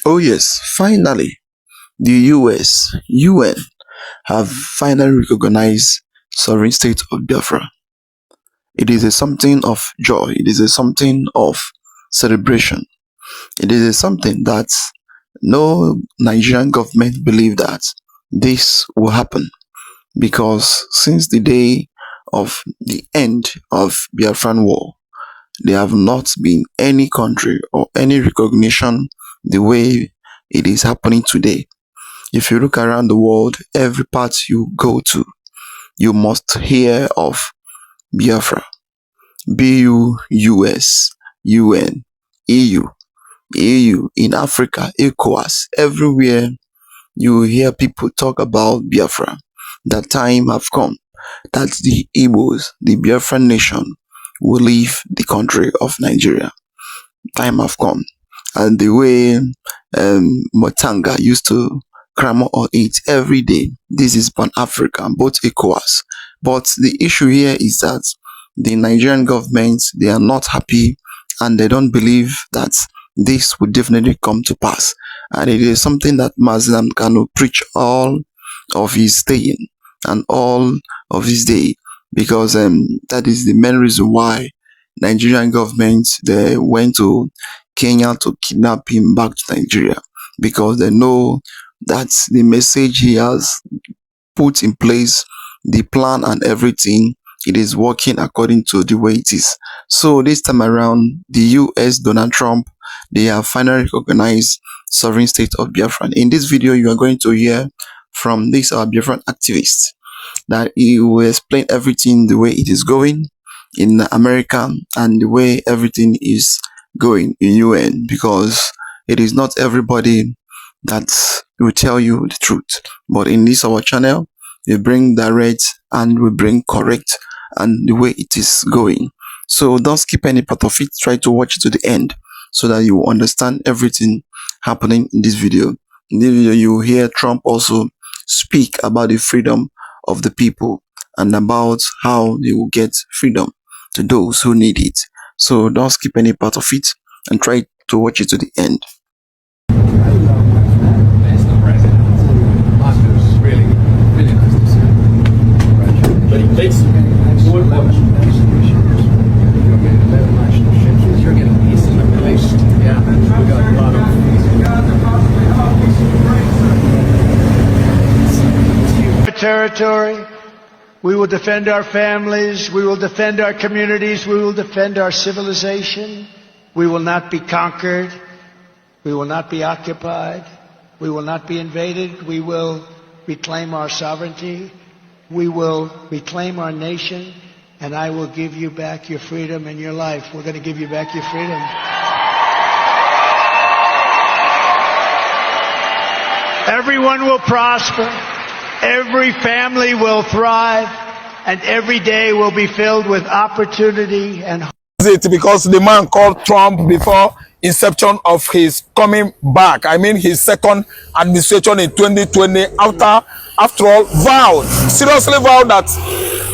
Oh yes, finally, the U.S. UN have finally recognized sovereign state of Biafra. It is a something of joy. It is a something of celebration. It is a something that no Nigerian government believe that this will happen, because since the day of the end of Biafran war, there have not been any country or any recognition the way it is happening today. If you look around the world, every part you go to, you must hear of Biafra. BU, US, UN, EU, in Africa, ECOWAS, everywhere you hear people talk about Biafra. That time have come that the Igbos, the Biafran nation, will leave the country of Nigeria. Time have come. And the way Motanga used to cram on it every day, this is Pan-African, both ECOWAS. But the issue here is that the Nigerian government, they are not happy and they don't believe that this would definitely come to pass. And it is something that Nnamdi Kanu preach all of his staying and all of his day, because that is the main reason why Nigerian government, they went to Kenya to kidnap him back to Nigeria, because they know that the message he has put in place, the plan and everything, it is working according to the way it is. So this time around, the US, Donald Trump, they have finally recognized sovereign state of Biafra. In this video, you are going to hear from this Biafran activist that he will explain everything the way it is going in America and the way everything is going in UN, because it is not everybody that will tell you the truth. But in this our channel, we bring direct and we bring correct and the way it is going. So don't skip any part of it. Try to watch it to the end so that you understand everything happening in this video. In this video, you will hear Trump also speak about the freedom of the people and about how they will get freedom to those who need it. So don't skip any part of it and try to watch it to the end. Territory. We will defend our families. We will defend our communities. We will defend our civilization. We will not be conquered. We will not be occupied. We will not be invaded. We will reclaim our sovereignty. We will reclaim our nation. And I will give you back your freedom and your life. We're going to give you back your freedom. Everyone will prosper. Every family will thrive, and every day will be filled with opportunity and hope. Because the man called Trump before inception of his coming back, I mean his second administration in 2020, after all seriously vowed that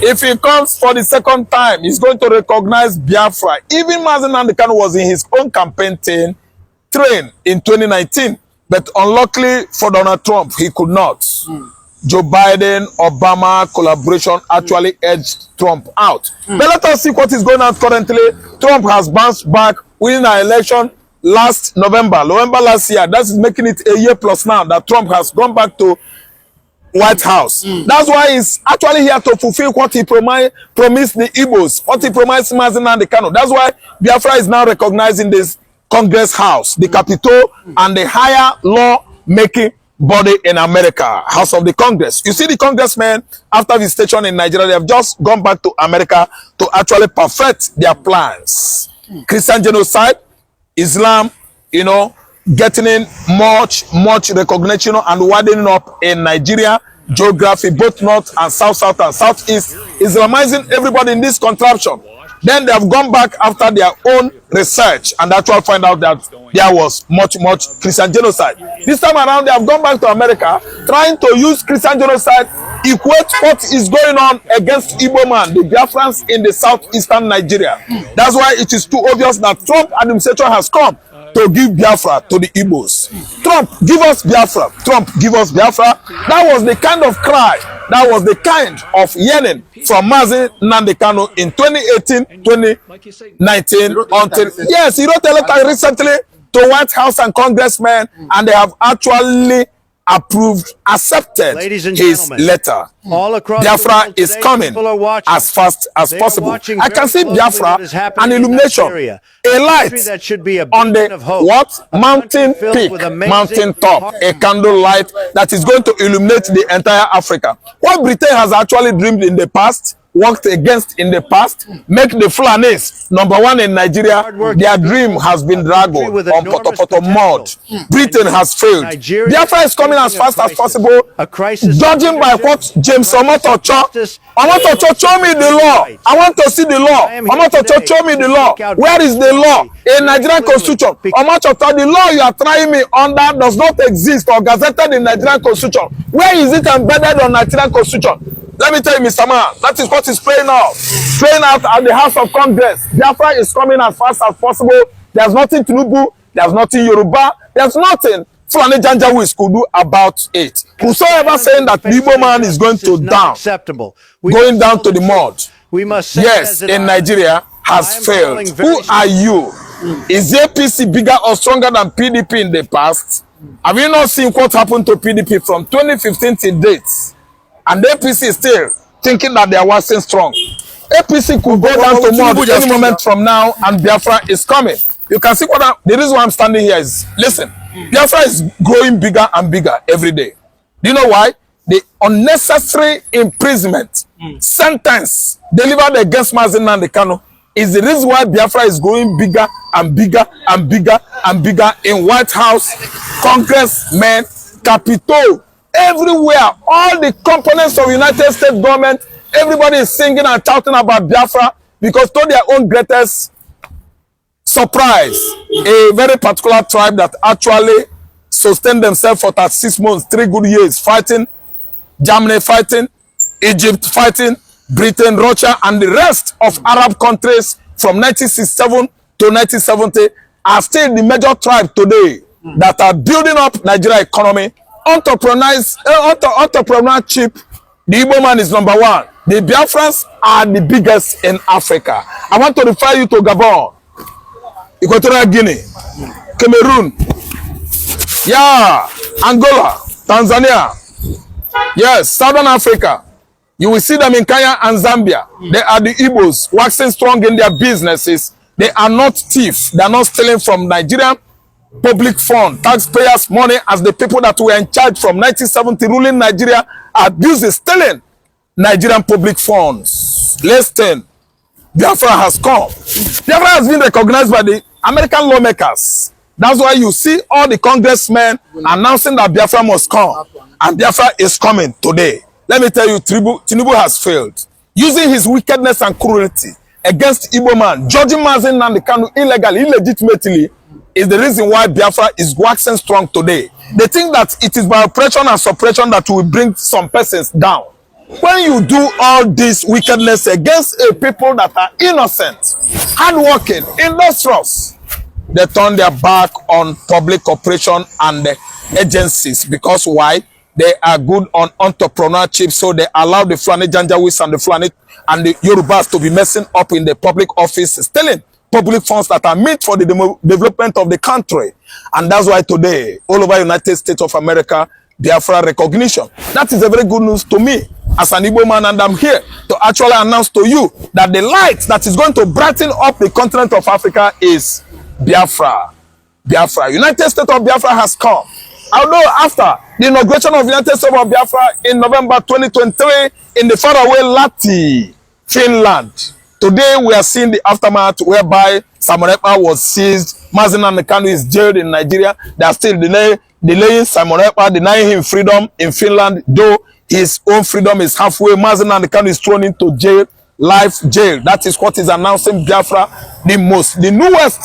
if he comes for the second time, he's going to recognize Biafra. Even Nnamdi Kanu was in his own campaign train in 2019, but unluckily for Donald Trump, he could not. Joe Biden, Obama collaboration actually edged Trump out. But let us see what is going on currently. Trump has bounced back, winning an election last November last year. That is making it a year plus now that Trump has gone back to White House. That's why he's actually here to fulfill what he promised the Igbos, what he promised Nnamdi Kanu. That's why Biafra is now recognizing this Congress House, the Capitol, and the higher law-making body in America, House of the Congress. You see, the congressmen, after visitation in Nigeria, they have just gone back to America to actually perfect their plans. Christian genocide, Islam, you know, getting in much recognition and widening up in Nigeria, geography, both north and south and southeast, Islamizing everybody in this contraption. Then they have gone back after their own research and actually find out that there was much Christian genocide. This time around, they have gone back to America, trying to use Christian genocide, equate what is going on against Igbo man, the Biafrans in the southeastern Nigeria. That's why it is too obvious that Trump administration has come to give Biafra to the Igbos. Trump, give us Biafra. Trump, give us Biafra. That was the kind of cry, that was the kind of yearning from Nnamdi Kanu in 2018, 2019 until, yes, he wrote a letter recently to White House and congressmen, and they have actually approved, accepted his letter. All across Biafra is coming as fast as possible. I can see Biafra, an illumination, a light that should be on the what? Mountain peak, mountain top, a candle light that is going to illuminate the entire Africa. What Britain has actually dreamed in the past, worked against in the past, make the Fulanis #1 in Nigeria, their dream has been dragged on poto mud. Britain has failed. Biafra is coming as fast as possible, judging by what James Omotocho, show me the law. I want to see the law. Omotocho, show me the law. Where is the law? In Nigerian constitution. Omotocho, the law you are trying me under does not exist or gazetted in Nigerian constitution. Where is it embedded on Nigerian constitution? Let me tell you, Mr. Man, that is what is playing out. Playing out at the House of Congress. Biafra is coming as fast as possible. There's nothing Tinubu, there's nothing Yoruba, there's nothing Fulani Janjaweed could do about it. Whosoever saying that the Igbo man is going to down, going down to the mud, yes, in Nigeria, has failed. Who are you? Is APC bigger or stronger than PDP in the past? Have you not seen what happened to PDP from 2015 till date? And the APC is still thinking that they are waxing strong. APC could go down to mud any moment from now, and Biafra is coming. You can see the reason why I'm standing here is, listen, Biafra is growing bigger and bigger every day. Do you know why? The unnecessary imprisonment sentence delivered against Nnamdi Kanu is the reason why Biafra is growing bigger and bigger and bigger and bigger in White House, congressmen, Capitol, everywhere. All the components of United States government, everybody is singing and shouting about Biafra, because to their own greatest surprise, a very particular tribe that actually sustained themselves for 36 months, 3 good years, fighting, Germany fighting, Egypt fighting, Britain, Russia, and the rest of Arab countries from 1967 to 1970 are still the major tribe today that are building up Nigeria economy. Entrepreneurship, the Igbo man is #1. The Biafrans are the biggest in Africa. I want to refer you to Gabon, Equatorial Guinea, Cameroon, yeah, Angola, Tanzania, yes, Southern Africa. You will see them in Kenya and Zambia. They are the Igbos waxing strong in their businesses. They are not thieves. They are not stealing from Nigeria public fund, taxpayers' money, as the people that were in charge from 1970 ruling Nigeria abusing, stealing Nigerian public funds. Listen, Biafra has come. Biafra has been recognized by the American lawmakers. That's why you see all the congressmen announcing that Biafra must come. And Biafra is coming today. Let me tell you, Tinubu has failed. Using his wickedness and cruelty against Igbo man, judging Nnamdi Kanu illegally, illegitimately, is the reason why Biafra is waxing strong today. They think that it is by oppression and suppression that will bring some persons down. When you do all this wickedness against a people that are innocent, hardworking, industrious, they turn their back on public operation and the agencies. Because why? They are good on entrepreneurship, so they allow the Fulani Janjaweeds and the Fulani and the Yorubas to be messing up in the public office, stealing public funds that are meant for the development of the country. And that's why today, all over United States of America, Biafra recognition. That is a very good news to me as an Igbo man, and I'm here to actually announce to you that the light that is going to brighten up the continent of Africa is Biafra. Biafra. United States of Biafra has come. Although after the inauguration of United States of Biafra in November 2023 in the faraway Lati, Finland, today we are seeing the aftermath whereby Simon Ekpa was seized. Nnamdi Kanu is jailed in Nigeria. They are still delaying Simon Ekpa, denying him freedom in Finland, though his own freedom is halfway. Nnamdi Kanu is thrown into jail, life jail. That is what is announcing Biafra, the newest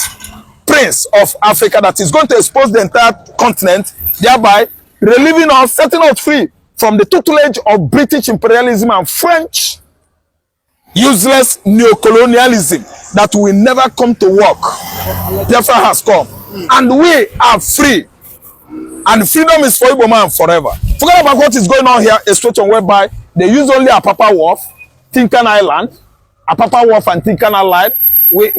prince of Africa that is going to expose the entire continent, thereby relieving us, setting us free from the tutelage of British imperialism and French useless neocolonialism that will never come to work. Biafra has come. and we are free. And freedom is for Igbo man forever. Forget about what is going on here, a situation whereby they use only Apapa Wharf, Tinkan Island, Apapa Wharf and Tinkan Island. We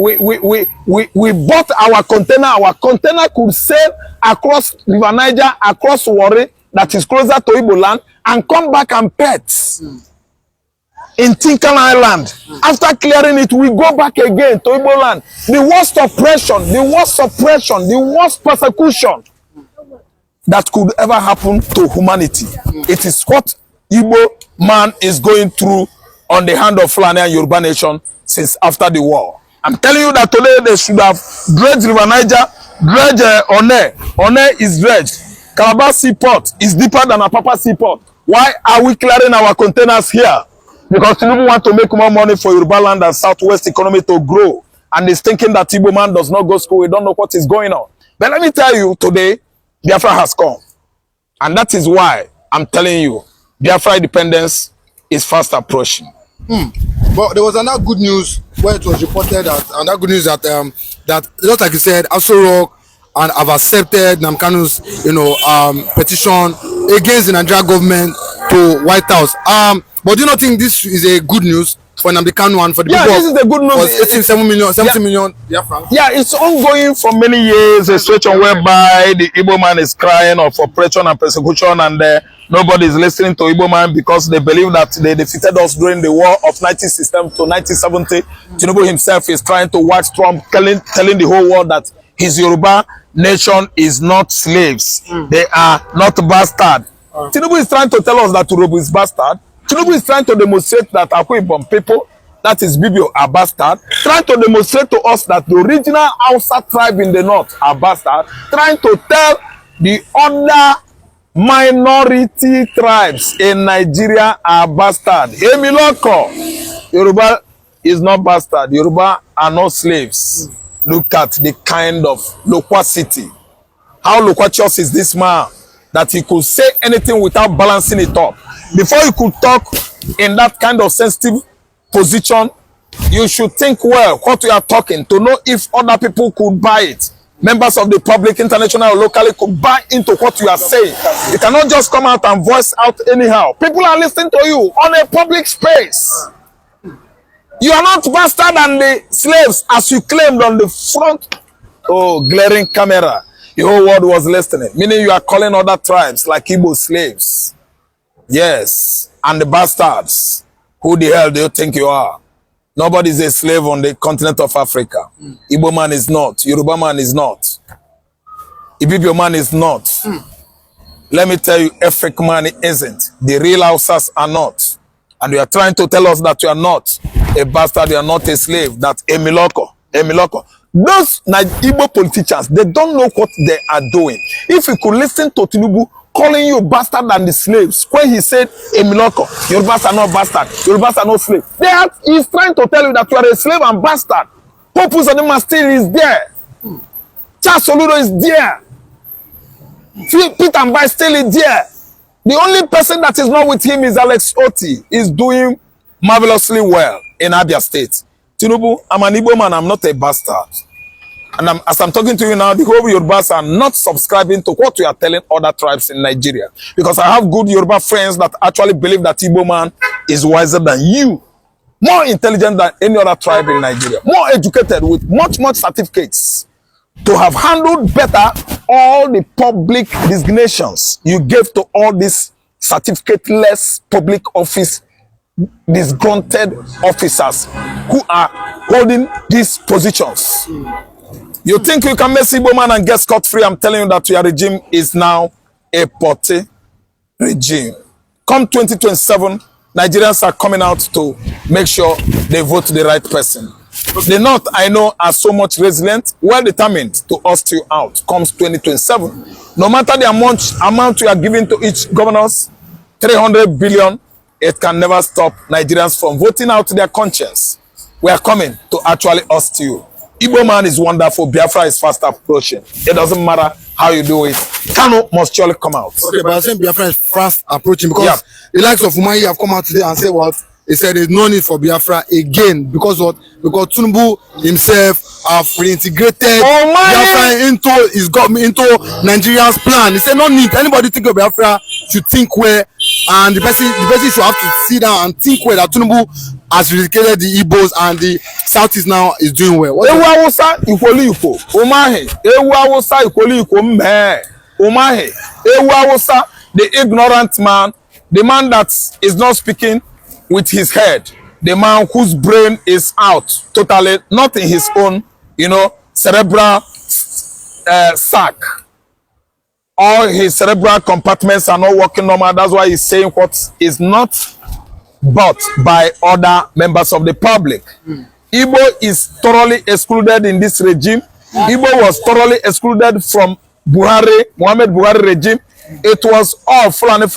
bought our container. Our container could sail across River Niger, across Warri, that is closer to Igbo land, and come back and pet in Tinkan Island. After clearing it, we go back again to Igbo land. The worst oppression, the worst suppression, the worst persecution that could ever happen to humanity. It is what Igbo man is going through on the hand of Fulani and Yoruba nation since after the war. I'm telling you that today they should have dredged River Niger, dredged One. One is dredged. Calabar Seaport is deeper than Apapa Seaport. Why are we clearing our containers here? Because Tinubu want to make more money for Yoruba land and Southwest economy to grow. And is thinking that Igbo man does not go to school. We don't know what is going on. But let me tell you today, Biafra has come. And that is why I'm telling you, Biafra independence is fast approaching. But there was another good news where it was reported that, and that good news that that just like you said, Aso Rock and have accepted Nnamdi Kanu's petition against the Nigerian government to White House. But do you not think this is a good news for Nnamdi Kanu and for the people? This is the good news. 70 million. Yeah, it's ongoing for many years, a situation whereby the Igbo man is crying of oppression and persecution, and nobody is listening to Igbo man because they believe that they defeated us during the war of 1960 to 1970. Tinubu himself is trying to wax Trump, telling the whole world that his Yoruba nation is not slaves. They are not bastard. Tinubu is trying to tell us that Yoruba is bastard. Tinubu is trying to demonstrate that Akwa people, that is Bibio, are bastard. Trying to demonstrate to us that the original Hausa tribe in the north are bastard. Trying to tell the other minority tribes in Nigeria are bastard. Emiloko, Yoruba is not bastard. Yoruba are not slaves. Look at the kind of loquacity. How loquacious is this man that he could say anything without balancing it up? Before you could talk in that kind of sensitive position, you should think well what you are talking to know if other people could buy it. Members of the public, international or locally, could buy into what you are saying. You cannot just come out and voice out anyhow. People are listening to you on a public space. You are not faster than the slaves as you claimed on the front. Oh, glaring camera. The whole world was listening. Meaning you are calling other tribes like Igbo slaves. Yes. And the bastards. Who the hell do you think you are? Nobody is a slave on the continent of Africa. Igbo man is not. Yoruba man is not. Ibibio man is not. Let me tell you, African man isn't. The real Hausas are not. And you are trying to tell us that you are not a bastard, you are not a slave. That's Emiloko. Emiloko. Those Igbo politicians, they don't know what they are doing. If you could listen to Tinubu calling you bastard than the slaves, when he said, Emiloko, Yorubas are not bastard, Yorubas are not slave. He's trying to tell you that you are a slave and bastard. Popus Adema still is there. Charles Soludo is there. Peter Mbai still is there. The only person that is not with him is Alex Oti. He's doing marvelously well in Abia State. Tinubu, I'm an Igbo man, I'm not a bastard. And as I'm talking to you now, the whole Yorubas are not subscribing to what we are telling other tribes in Nigeria. Because I have good Yoruba friends that actually believe that Igbo man is wiser than you. More intelligent than any other tribe in Nigeria. More educated with much certificates. To have handled better all the public designations you gave to all these certificate-less public office disgruntled officers who are holding these positions. You think you can mess Igbo man and get scot-free? I'm telling you that your regime is now a party regime. Come 2027, Nigerians are coming out to make sure they vote the right person. The North, I know, are so much resilient, well determined to oust you out. Comes 2027. No matter the amount you are giving to each governors, 300 billion, it can never stop Nigerians from voting out their conscience. We are coming to actually oust you. Igbo man is wonderful. Biafra is fast approaching. It doesn't matter how you do it. Kanu must surely come out. Okay, but I'm saying Biafra is fast approaching because the likes of Umahi have come out today and said what? He said there's no need for Biafra again because what? Because Tinubu himself have reintegrated Biafra into his government, into Nigeria's plan. He said no need. Anybody think of Biafra should think where, and the person should have to sit down and think where that Tinubu has reintegrated the Igbos and the Southeast now is doing well. Ewu Hausa ikwoli ikwo. Umahi. Ewu Hausa ikwoli ikwo mhe. Umahi. Ewu Hausa, the ignorant man, the man that is not speaking with his head, the man whose brain is out totally, not in his own, cerebral sac. All his cerebral compartments are not working normal. That's why he's saying what is not bought by other members of the public. Igbo is thoroughly excluded in this regime. Igbo was thoroughly excluded from Muhammad Buhari regime. It was all Fulani,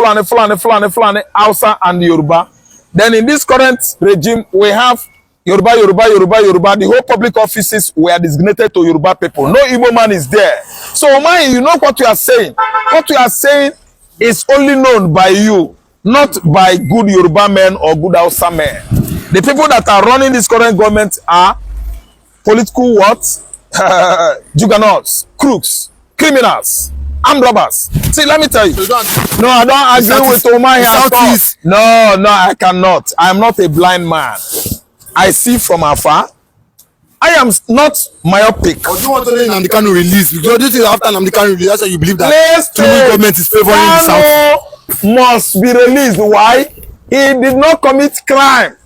Hausa and Yoruba. Then in this current regime, we have Yoruba. The whole public offices were designated to Yoruba people. No Igbo man is there. So, Omai, you know what you are saying. What you are saying is only known by you, not by good Yoruba men or good Hausa men. The people that are running this current government are political what? Juggernauts, crooks, criminals, armed robbers. See, let me tell you. No, I don't agree with Omai at all. No, I cannot. I am not a blind man. I see from afar. I am not myopic. Or do you want to Nnamdi Kanu release? Because this is after Nnamdi Kanu release, that's why you believe that the government is favoring the South. Must be released. Why? He did not commit crime.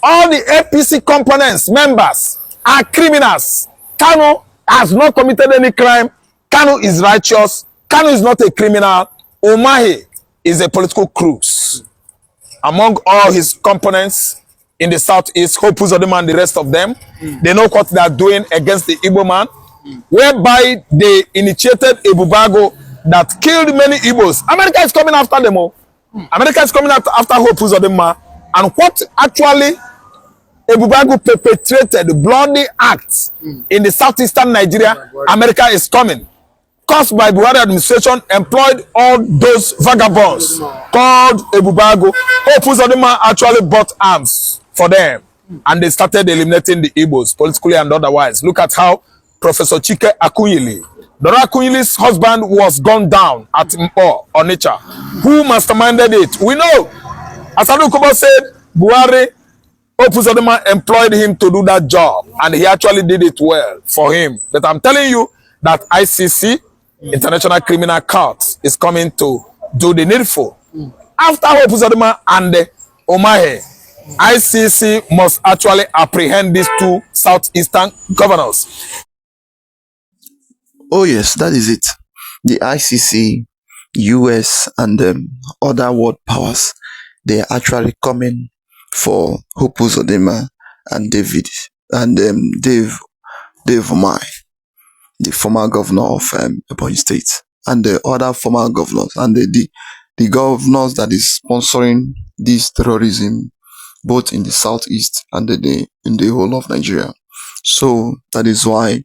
All the APC components, members, are criminals. Kanu has not committed any crime. Kanu is righteous. Kanu is not a criminal. Umahi is a political crooks. Among all his components in the Southeast, Hope Uzodinma and the rest of them, they know what they are doing against the Igbo man, whereby they initiated a bubago that killed many Igbos. America is coming after them all. America is coming after Hope Uzodinma. And what actually Ebubago perpetrated bloody acts in the southeastern Nigeria, America is coming. Caused by Buhari administration, employed all those vagabonds called Ebubago. Hope Uzodinma actually bought arms for them. And they started eliminating the Igbos, politically and otherwise. Look at how Professor Chike Akunyili, Dora Akunyili's husband, was gunned down at Mpo, Onitsha. Who masterminded it? We know. As Adu Kubo said, Buhari, Hope Uzodinma employed him to do that job, and he actually did it well for him. But I'm telling you that ICC, International Criminal Court, is coming to do the needful. After Hope Uzodinma and Umahi, ICC must actually apprehend these two southeastern governors. Oh yes, that is it. The ICC U.S. and other world powers, they are actually coming for Hope Uzodinma and Dave Umahi, the former governor of Ebonyi State, and the other former governors, and the governors that is sponsoring this terrorism, both in the southeast and in the whole of Nigeria. So that is why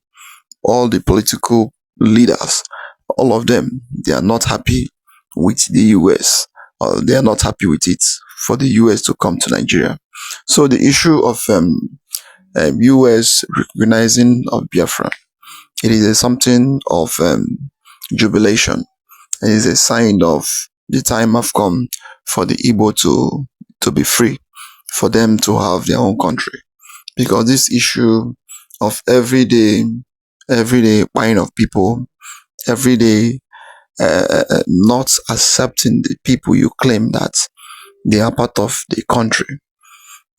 all the political leaders, all of them, they are not happy with the U.S. They are not happy with it for the U.S. to come to Nigeria. So the issue of U.S. recognizing of Biafra, it is something of jubilation. It is a sign of the time have come for the Igbo to be free, for them to have their own country. Because this issue of everyday buying of people, everyday not accepting the people you claim that they are part of the country.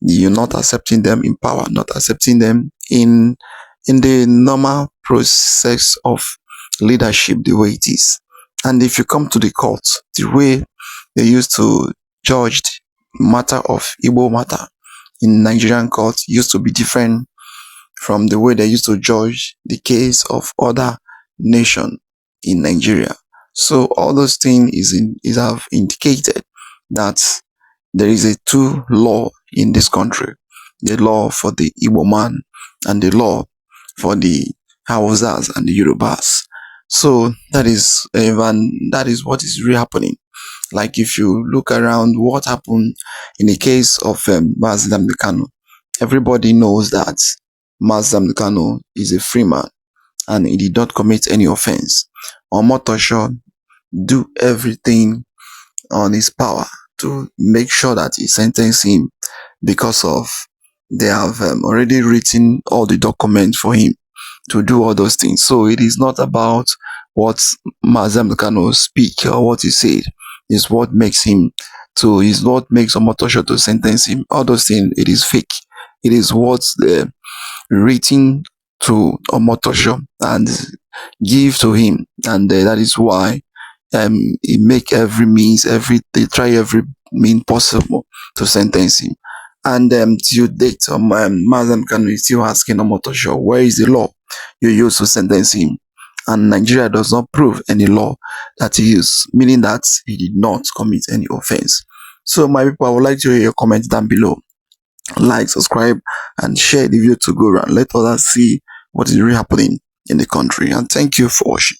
You're not accepting them in power, not accepting them in the normal process of leadership the way it is. And if you come to the court, the way they used to judge the matter of Igbo matter in Nigerian court used to be different from the way they used to judge the case of other nation in Nigeria. So all those things have indicated that there is a two law in this country: the law for the Igbo man and the law for the Hausas and the Yorubas. So that is what is really happening. Like if you look around what happened in the case of Nnamdi Kanu, everybody knows that Nnamdi Kanu is a free man and he did not commit any offense. Omotosho do everything on his power to make sure that he sentence him because of they have already written all the documents for him to do all those things. So it is not about what Nnamdi Kanu speak or what he said. Is what makes him to is what makes Omotosho to sentence him. All those things, it is fake. It is what's written to Omotosho and give to him, and that is why he make every means, they try every mean possible to sentence him. And till date, Nnamdi Kanu is still asking Omotosho, where is the law you use to sentence him? And Nigeria does not prove any law that he used, meaning that he did not commit any offense. So my people, I would like to hear your comments down below. Like, subscribe, and share the video to go around. Let others see what is really happening in the country. And thank you for watching.